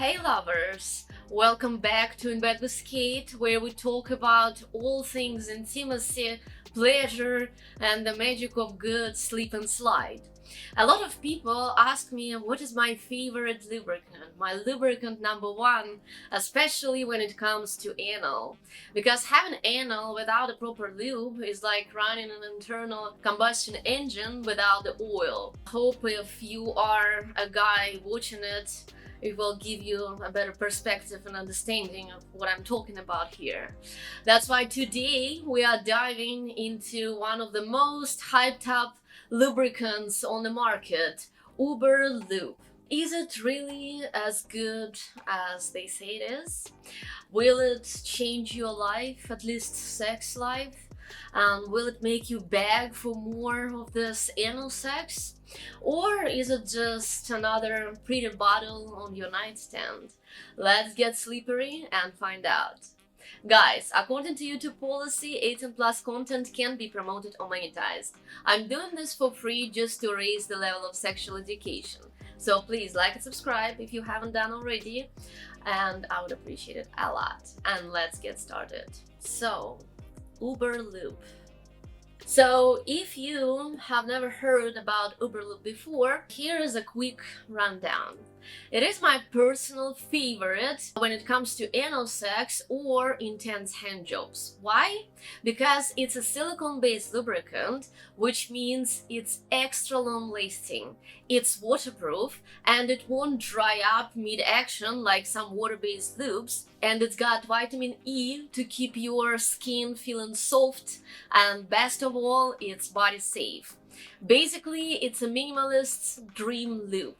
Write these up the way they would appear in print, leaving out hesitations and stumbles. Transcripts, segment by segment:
Hey lovers! Welcome back to In Bed with Kate, where we talk about all things intimacy, pleasure, and the magic of good sleep and slide. A lot of people ask me what is my favorite lubricant, my lubricant number one, especially when it comes to anal. Because having anal without a proper lube is like running an internal combustion engine without the oil. Hope if you are a guy watching it will give you a better perspective and understanding of what I'm talking about here. That's why today we are diving into one of the most hyped up lubricants on the market, Uberlube. Is it really as good as they say it is? Will it change your life, at least sex life? Will it make you beg for more of this anal sex? Or is it just another pretty bottle on your nightstand? Let's get slippery and find out. Guys, according to YouTube policy, 18 plus content can be promoted or monetized. I'm doing this for free just to raise the level of sexual education. So please like and subscribe if you haven't done already, and I would appreciate it a lot. And let's get started. So, Uberlube. So if you have never heard about Uberlube before, here is a quick rundown. It is my personal favorite when it comes to anal sex or intense hand jobs. Why? Because it's a silicone-based lubricant, which means it's extra long-lasting, it's waterproof, and it won't dry up mid-action like some water-based lubes, and it's got vitamin E to keep your skin feeling soft, and best of all, it's body safe. Basically, it's a minimalist's dream lube.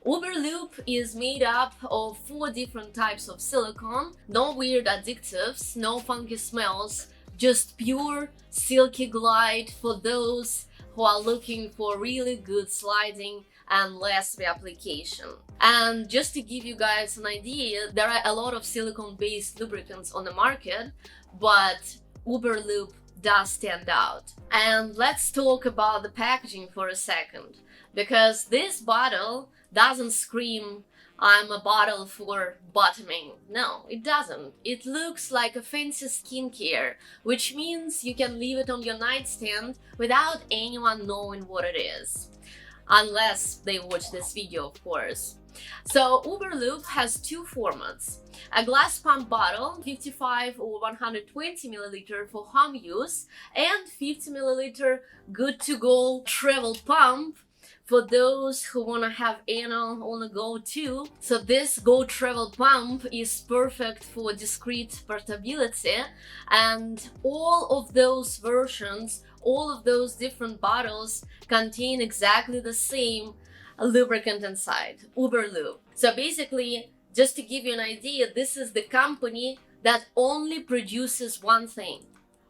Uberlube is made up of 4 different types of silicone, no weird additives, no funky smells, just pure silky glide for those who are looking for really good sliding and less reapplication. And just to give you guys an idea, there are a lot of silicone-based lubricants on the market, but Uberlube does stand out. And let's talk about the packaging for a second, because this bottle doesn't scream, "I'm a bottle for bottoming." No, it doesn't. It looks like a fancy skincare, which means you can leave it on your nightstand without anyone knowing what it is. Unless they watch this video, of course. So Uberlube has 2 formats. A glass pump bottle, 55 or 120 ml for home use, and 50 ml good to go travel pump for those who want to have anal on the go too. So this go travel pump is perfect for discreet portability, and all of those versions, all of those different bottles contain exactly the same lubricant inside, Uberlube. So basically, just to give you an idea, this is the company that only produces one thing,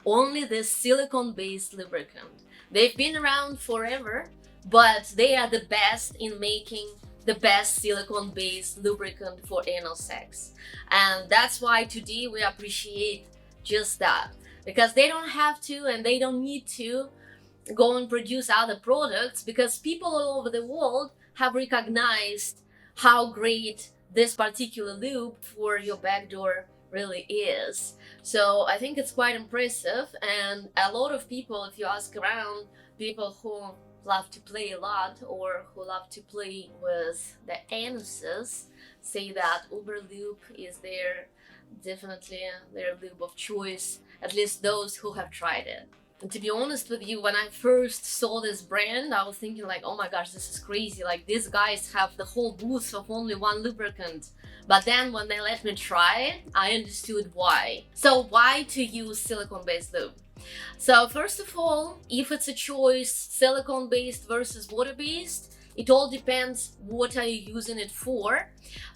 only this silicone-based lubricant. They've been around forever, but they are the best in making the best silicone-based lubricant for anal sex. And that's why today we appreciate just that, because they don't have to and they don't need to go and produce other products, because people all over the world have recognized how great this particular lube for your backdoor really is. So I think it's quite impressive, and a lot of people, if you ask around, people who love to play a lot or who love to play with the anuses, say that Uberlube is definitely their lube of choice, at least those who have tried it. And to be honest with you, when I first saw this brand, I was thinking like, oh my gosh, this is crazy. Like, these guys have the whole booth of only one lubricant. But then when they let me try it, I understood why. So why to use silicone-based lube? So first of all, if it's a choice, silicone-based versus water-based, it all depends what are you using it for.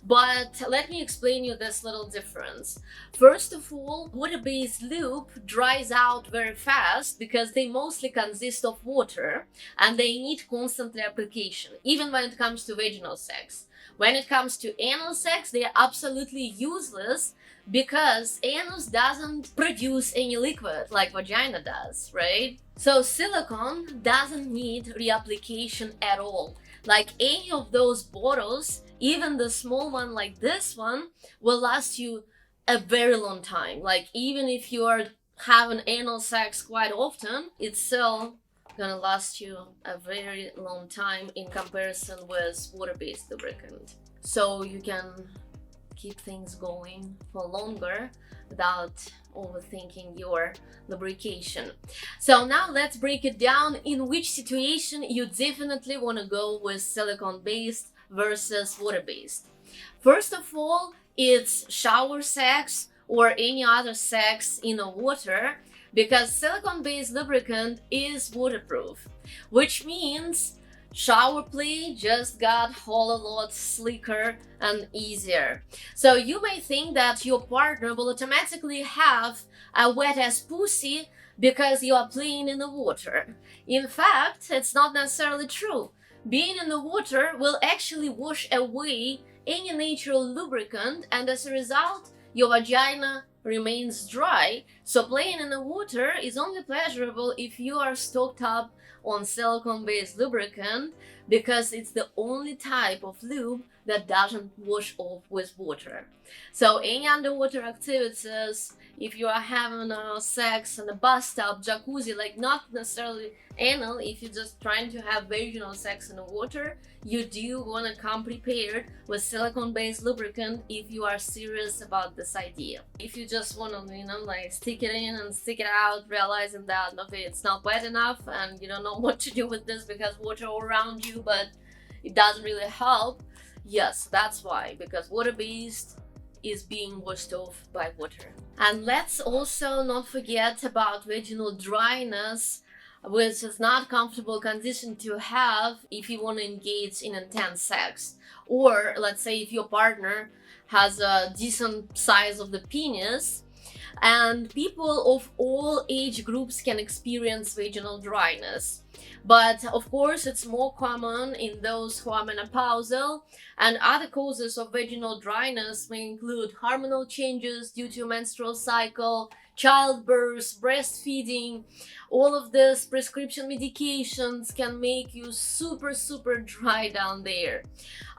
But let me explain you this little difference. First of all, water-based lube dries out very fast because they mostly consist of water and they need constant application, even when it comes to vaginal sex. When it comes to anal sex, they are absolutely useless because anus doesn't produce any liquid like vagina does, right? So silicone doesn't need reapplication at all. Like any of those bottles, even the small one like this one will last you a very long time. Like even if you are having anal sex quite often, it's still gonna last you a very long time in comparison with water-based lubricant. So you can keep things going for longer without overthinking your lubrication. So now let's break it down in which situation you definitely want to go with silicone-based versus water-based. First of all, it's shower sex or any other sex in the water, because silicone-based lubricant is waterproof, which means shower play just got a whole lot slicker and easier. So you may think that your partner will automatically have a wet-ass pussy because you are playing in the water. In fact, it's not necessarily true. Being in the water will actually wash away any natural lubricant, and as a result, your vagina remains dry. So playing in the water is only pleasurable if you are stocked up on silicone-based lubricant, because it's the only type of lube that doesn't wash off with water. So any underwater activities, if you are having sex in a bathtub, jacuzzi, like not necessarily anal, if you're just trying to have vaginal sex in the water, you do want to come prepared with silicone-based lubricant if you are serious about this idea. If you just want to, like stick it in and stick it out, realizing that, okay, it's not wet enough and you don't know what to do with this because water all around you, but it doesn't really help. Yes, that's why, because water-based is being washed off by water. And let's also not forget about vaginal dryness, which is not comfortable condition to have if you want to engage in intense sex. Or let's say if your partner has a decent size of the penis, and people of all age groups can experience vaginal dryness. But of course, it's more common in those who are menopausal, and other causes of vaginal dryness may include hormonal changes due to menstrual cycle, childbirth, breastfeeding. All of these prescription medications can make you super dry down there.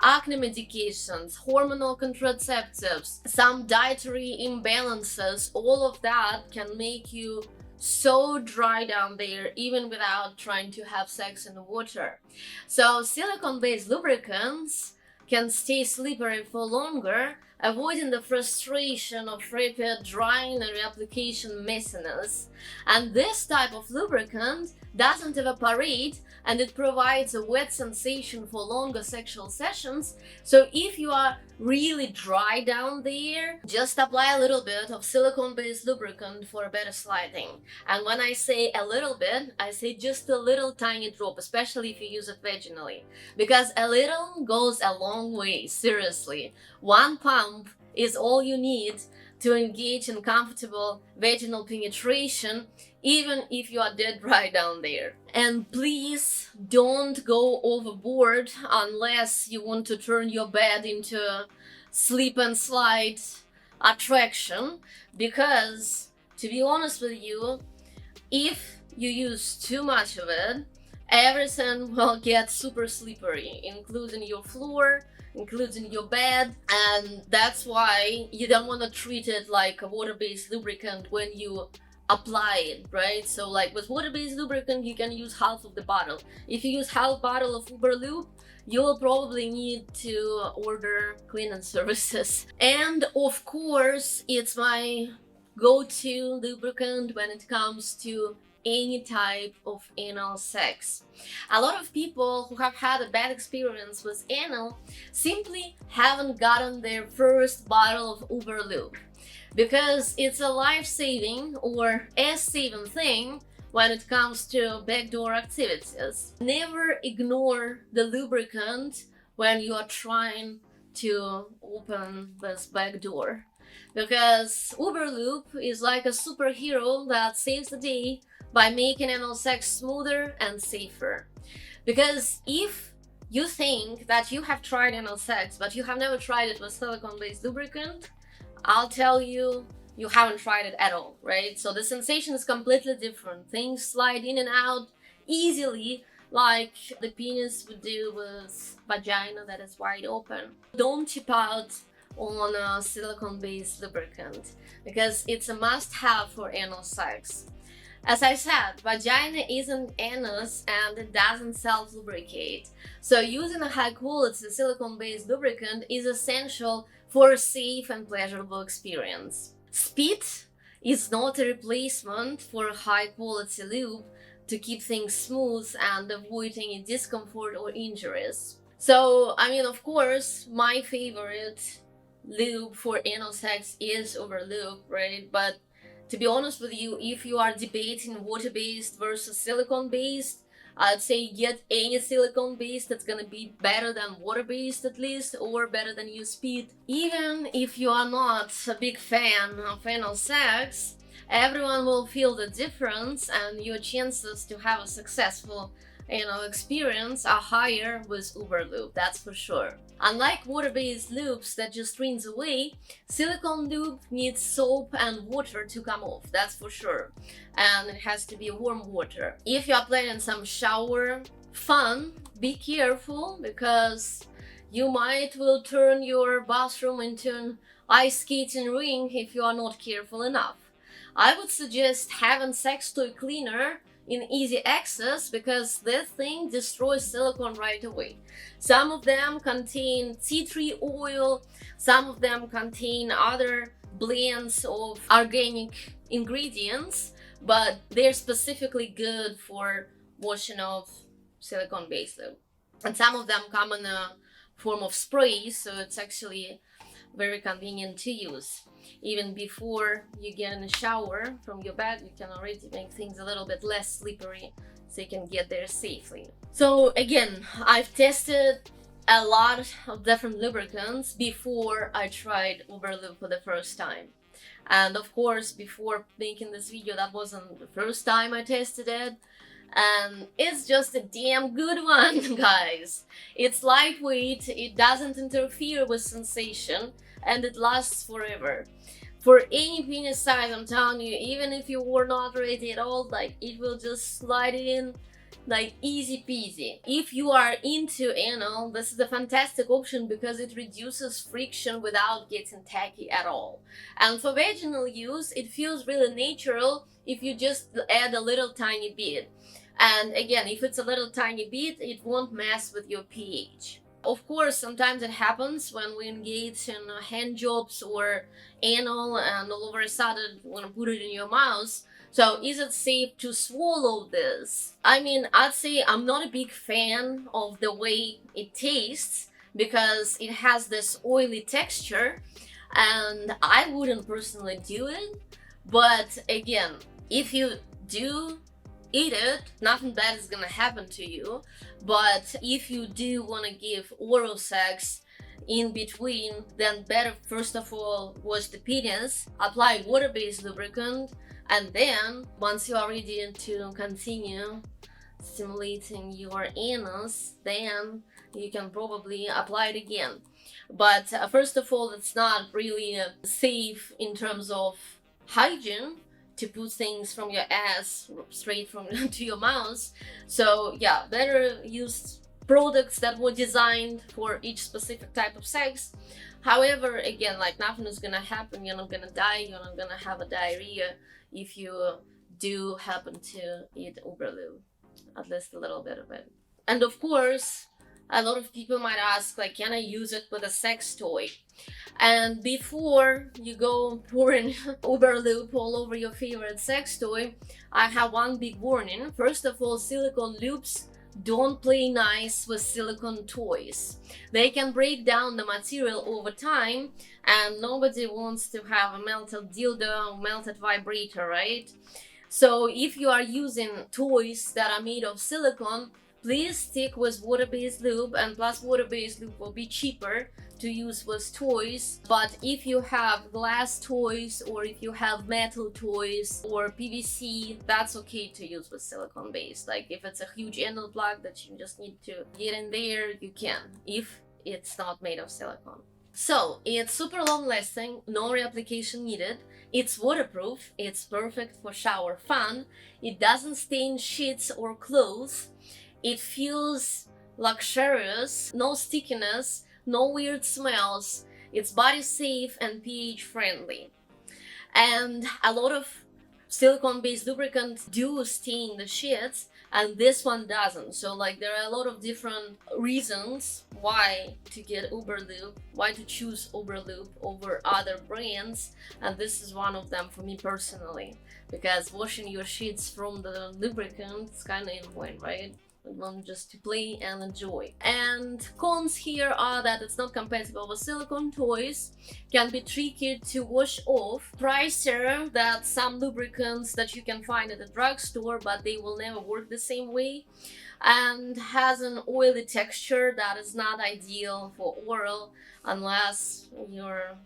Acne medications, hormonal contraceptives, some dietary imbalances, all of that can make you so dry down there even without trying to have sex in the water. So silicone-based lubricants can stay slippery for longer, avoiding the frustration of rapid drying and reapplication messiness. And this type of lubricant doesn't evaporate, and it provides a wet sensation for longer sexual sessions. So if you are really dry down there, just apply a little bit of silicone-based lubricant for a better sliding. And when I say a little bit, I say just a little tiny drop, especially if you use it vaginally, because a little goes a long way. Seriously, one pump is all you need to engage in comfortable vaginal penetration, even if you are dead dry down there. And please don't go overboard unless you want to turn your bed into a slip and slide attraction, because to be honest with you, if you use too much of it, everything will get super slippery, including your floor, including your bed. And that's why you don't want to treat it like a water-based lubricant when you apply it, right? So like with water-based lubricant, you can use half of the bottle. If you use half bottle of Uberlube, you'll probably need to order cleaning services. And of course, it's my go-to lubricant when it comes to any type of anal sex. A lot of people who have had a bad experience with anal simply haven't gotten their first bottle of Uberlube, because it's a life-saving or ass-saving thing when it comes to backdoor activities. Never ignore the lubricant when you are trying to open this back door, because Uberlube is like a superhero that saves the day by making anal sex smoother and safer. Because if you think that you have tried anal sex but you have never tried it with silicone-based lubricant, I'll tell you, you haven't tried it at all, right? So the sensation is completely different. Things slide in and out easily like the penis would do with vagina that is wide open. Don't tip out on a silicone-based lubricant because it's a must-have for anal sex. As I said, vagina isn't anus and it doesn't self-lubricate. So using a high-quality silicone-based lubricant is essential for a safe and pleasurable experience. Spit is not a replacement for a high-quality lube to keep things smooth and avoid any discomfort or injuries. So, of course, my favorite lube for anal sex is Uberlube, right? But to be honest with you, if you are debating water-based versus silicone-based, I'd say get any silicone-based that's gonna be better than water-based at least, or better than USP. Even if you are not a big fan of anal sex, everyone will feel the difference and your chances to have a successful experience are higher with Uberlube, that's for sure. Unlike water-based lubes that just rinse away, silicone lube needs soap and water to come off, that's for sure. And it has to be warm water. If you are planning some shower fun, be careful because you might will turn your bathroom into an ice skating rink if you are not careful enough. I would suggest having sex toy cleaner in easy access because this thing destroys silicone right away. Some of them contain tea tree oil, some of them contain other blends of organic ingredients, but they're specifically good for washing off silicone-based lube. And some of them come in a form of spray, so it's actually very convenient to use. Even before you get in the shower from your bed, you can already make things a little bit less slippery so you can get there safely. So again, I've tested a lot of different lubricants before I tried Uberlube for the first time. And of course, before making this video, that wasn't the first time I tested it. And it's just a damn good one, guys. It's lightweight, it doesn't interfere with sensation, and it lasts forever. For any penis size, I'm telling you, even if you were not ready at all, it will just slide in easy peasy. If you are into anal, this is a fantastic option because it reduces friction without getting tacky at all. And for vaginal use, it feels really natural if you just add a little tiny bit. And again, if it's a little tiny bit, it won't mess with your pH. Of course, sometimes it happens when we engage in hand jobs or anal and all of a sudden you want to put it in your mouth. So is it safe to swallow this? I'd say I'm not a big fan of the way it tastes because it has this oily texture and I wouldn't personally do it. But again, if you do eat it, nothing bad is gonna happen to you. But if you do want to give oral sex in between, then better first of all wash the penis, apply water-based lubricant, and then once you are ready to continue stimulating your anus, then you can probably apply it again. But first of all, it's not really safe in terms of hygiene to put things from your ass straight from to your mouth. So yeah, better use products that were designed for each specific type of sex. However, again, nothing is gonna happen, you're not gonna die, you're not gonna have a diarrhea if you do happen to eat Uberlube, at least a little bit of it. And of course, a lot of people might ask, can I use it with a sex toy? And before you go pouring Uberlube all over your favorite sex toy, I have one big warning. First of all, silicone lubes don't play nice with silicone toys. They can break down the material over time, and nobody wants to have a melted dildo or melted vibrator, right? So if you are using toys that are made of silicone, please stick with water-based lube, and plus water-based lube will be cheaper to use with toys. But if you have glass toys or if you have metal toys or PVC, that's okay to use with silicone-based. If it's a huge anal plug that you just need to get in there, you can, if it's not made of silicone. So it's super long lasting, no reapplication needed. It's waterproof, it's perfect for shower fun. It doesn't stain sheets or clothes. It feels luxurious, no stickiness, no weird smells. It's body safe and pH friendly. And a lot of silicone-based lubricants do stain the sheets, and this one doesn't. So like there are a lot of different reasons why to get Uberlube, why to choose Uberlube over other brands, and this is one of them for me personally, because washing your sheets from the lubricant is kind of annoying, right? We want just to play and enjoy. And cons here are that it's not compatible with silicone toys, can be tricky to wash off, pricier than some lubricants that you can find at the drugstore, but they will never work the same way, and has an oily texture that is not ideal for oral unless you're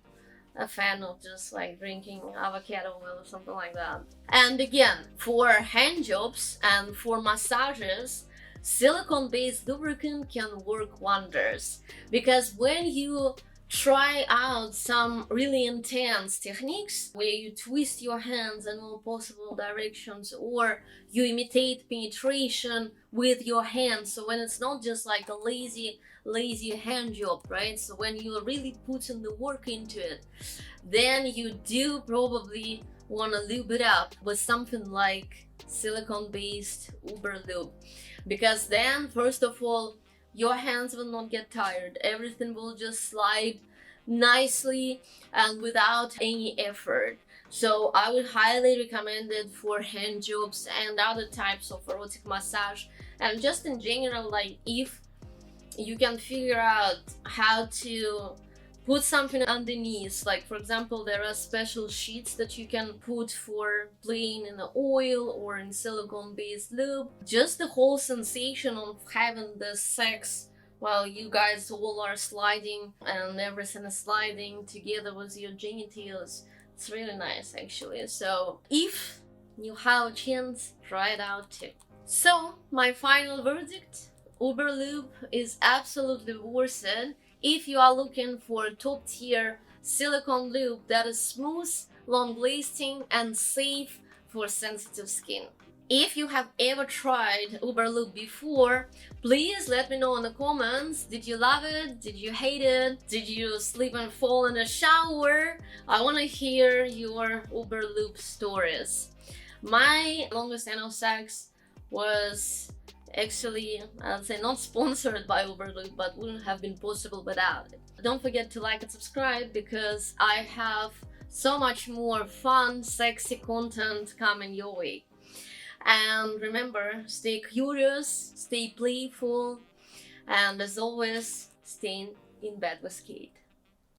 a fan of just like drinking avocado oil or something like that. And again, for hand jobs and for massages, silicone-based lubricant can work wonders, because when you try out some really intense techniques where you twist your hands in all possible directions, or you imitate penetration with your hands, so when it's not just like a lazy hand job, right? So when you really put in the work into it, then you do probably want to lube it up with something like silicone-based Uberlube, because then first of all your hands will not get tired, everything will just slide nicely and without any effort. So I would highly recommend it for hand jobs and other types of erotic massage, and just in general, like if you can figure out how to put something underneath, like for example there are special sheets that you can put for playing in the oil or in silicone-based lube. Just the whole sensation of having the sex while you guys all are sliding and everything is sliding together with your genitals, it's really nice actually. So if you have a chance, try it out too. So my final verdict, Uberlube is absolutely worth it if you are looking for a top-tier silicone lube that is smooth, long-lasting, and safe for sensitive skin. If you have ever tried Uberlube before, please let me know in the comments. Did you love it? Did you hate it? Did you slip and fall in the shower? I want to hear your Uberlube stories. My longest anal sex was actually, I'd say, not sponsored by Uberlube, but wouldn't have been possible without it. Don't forget to like and subscribe, because I have so much more fun, sexy content coming your way. And remember, stay curious, stay playful, and as always, stay in bed with Kate.